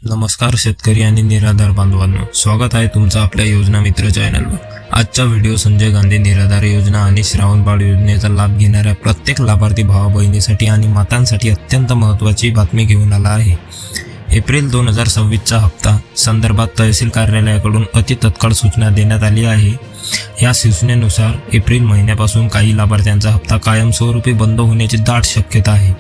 नमस्कार शेतकरी आणि निराधार बांधवांनो, स्वागत आहे तुमचं आपल्या योजना मित्र चॅनलवर। आजचा व्हिडिओ संजय गांधी निराधार योजना आणि श्रावणबाळ योजनेचा लाभ घेणाऱ्या प्रत्येक लाभार्थी भावा बहिणीसाठी आणि मातांसाठी अत्यंत महत्त्वाची बातमी घेऊन आला आहे। एप्रिल 2026चा हप्ता संदर्भात तहसील कार्यालयाकडून अति तत्काळ सूचना देण्यात आली आहे। या सूचनेनुसार एप्रिल महिन्यापासून काही लाभार्थ्यांचा हप्ता कायमस्वरूपी बंद होण्याची दाट शक्यता आहे।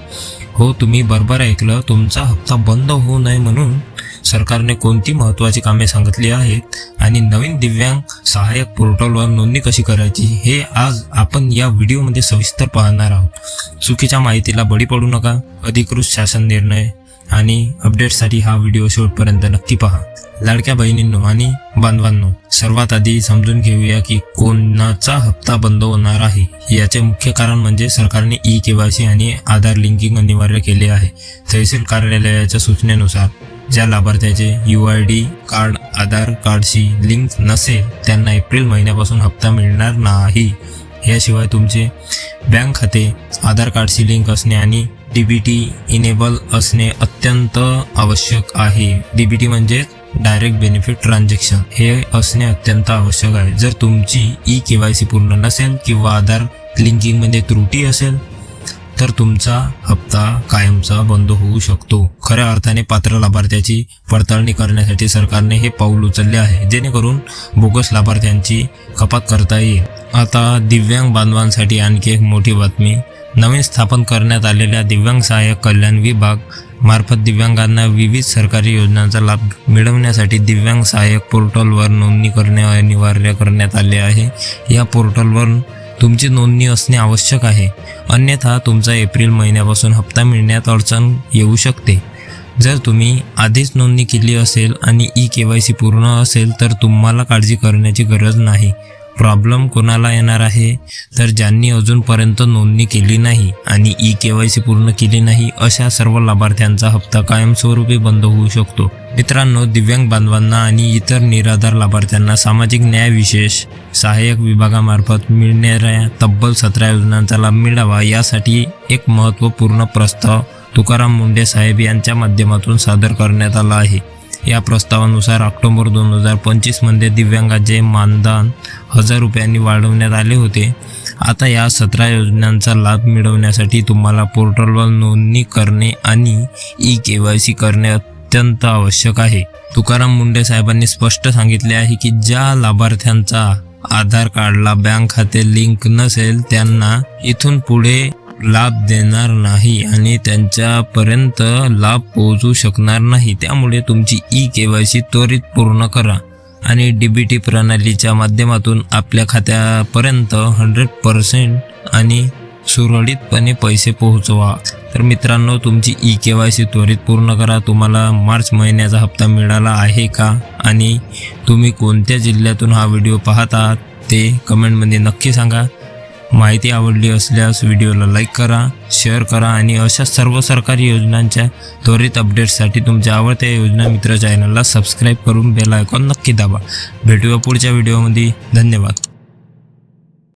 हो, तुम्ही बरोबर ऐकलं, तुमचा हप्ता बंद होऊ नये म्हणून सरकारने कोणती महत्त्वाची कामे सांगितली आहेत आणि नवीन दिव्यांग सहाय्यक पोर्टलवर नोंदणी कशी करायची हे आज आपण या व्हिडिओमध्ये सविस्तर पाहणार आहोत। चुकीच्या माहितीला बळी पडू नका। अधिकृत शासन निर्णय आणि अपडेटसाठी हा व्हिडिओ शेवटपर्यंत नक्की पहा। लाडक्या बहिणींनो आणि बांधवांनो, सर्वात आधी समजून घेऊया की कोणाचा हप्ता बंद होणार आहे। याचे मुख्य कारण म्हणजे सरकारने ई-केवायसी आणि आधार लिंकिंग अनिवार्य केले आहे। तहसील कार्यालयाच्या सूचनेनुसार ज्या लाभार्थ्याचे UID कार्ड आधार कार्डशी लिंक नसेल त्यांना एप्रिल महिन्यापासून हप्ता मिळणार नाही। याशिवाय तुमचे बँक खाते आधार कार्डशी लिंक असणे आणि DBT इनेबल असणे अत्यंत आवश्यक आहे। DBT म्हणजे डायरेक्ट बेनिफिट ट्रान्झॅक्शन हे असणे अत्यंत आवश्यक आहे। जर तुमची ई-केवायसी पूर्ण नसेल किंवा आधार लिंकिंगमध्ये त्रुटी असेल तर तुमचा हप्ता कायमचा बंद होऊ शकतो। खऱ्या अर्थाने पात्र लाभार्थ्याची पडताळणी करण्यासाठी सरकारने हे पाऊल उचलले आहे, जेणेकरून बोगस लाभार्थ्यांची कपात करता येईल। आता दिव्यांग बांधवांसाठी आणखी एक मोठी बातमी। नवीन स्थापन करण्यात आलेल्या दिव्यांग सहाय्यक कल्याण विभाग मार्फत दिव्यांगांना विविध सरकारी योजनांचा लाभ मिळवण्यासाठी दिव्यांग सहाय्यक पोर्टलवर नोंदणी करणे अनिवार्य करण्यात आले आहे। या पोर्टलवर तुमची नोंदणी असणे आवश्यक आहे, अन्यथा तुमचा एप्रिल महिन्यापासून हप्ता मिळण्यात अडचण येऊ शकते। जर तुम्ही आधीच नोंदणी केली असेल आणि ई-केवायसी पूर्ण असेल तर तुम्हाला काळजी करण्याची गरज नाही। प्रॉब्लेम कोणाला येणार आहे तर ज्यांनी अजूनपर्यंत नोंदणी केली नाही आणि ई-केवायसी पूर्ण केली नाही अशा सर्व लाभार्थ्यांचा हप्ता कायमस्वरूपी बंद होऊ शकतो। मित्रांनो, दिव्यांग बांधवांना आणि इतर निराधार लाभार्थ्यांना सामाजिक न्याय विशेष सहाय्यक विभागामार्फत मिळणाऱ्या तब्बल 17 योजनांचा लाभ मिळावा यासाठी एक महत्त्वपूर्ण प्रस्ताव तुकाराम मुंढे साहेब यांच्या माध्यमातून सादर करण्यात आला आहे। या प्रस्तावानुसार ऑक्टोबर 2025 मध्ये दिव्यांगाचे मानधन 1000 रुपयांनी वाढवण्यात आले होते। आता या 17 योजनांचा लाभ मिळवण्यासाठी तुम्हाला पोर्टलवर नोंदणी करणे आणि ई-केवायसी करणे अत्यंत आवश्यक आहे। तुकाराम मुंढे साहेबांनी स्पष्ट सांगितले आहे की ज्या लाभार्थ्यांचा आधार कार्डला बँक खाते लिंक नसेल त्यांना इथून पुढे लाभ देणार नाही आणि त्यांच्यापर्यंत लाभ पोहोचू शकणार नाही। त्यामुळे तुमची ई-केवायसी त्वरित पूर्ण करा आणि DBT प्रणालीच्या माध्यमातून आपल्या खात्यापर्यंत 100% आणि सुरळीतपणे पैसे पोहोचवा। तर मित्रांनो, तुमची ई-केवायसी त्वरित पूर्ण करा। तुम्हाला मार्च महिन्याचा हप्ता मिळाला आहे का आणि तुम्ही कोणत्या जिल्ह्यातून हा व्हिडिओ पाहत आहात ते कमेंटमध्ये नक्की सांगा। माहिती आवडली असल्यास व्हिडिओला लाईक करा, शेअर करा आणि अशा सर्व सरकारी योजनांच्या त्वरित अपडेट्ससाठी तुमच्या आवडत्या योजना मित्र चॅनलला सबस्क्राईब करून बेल आयकॉन नक्की दाबा। भेटूया पुढच्या व्हिडिओमध्ये। धन्यवाद।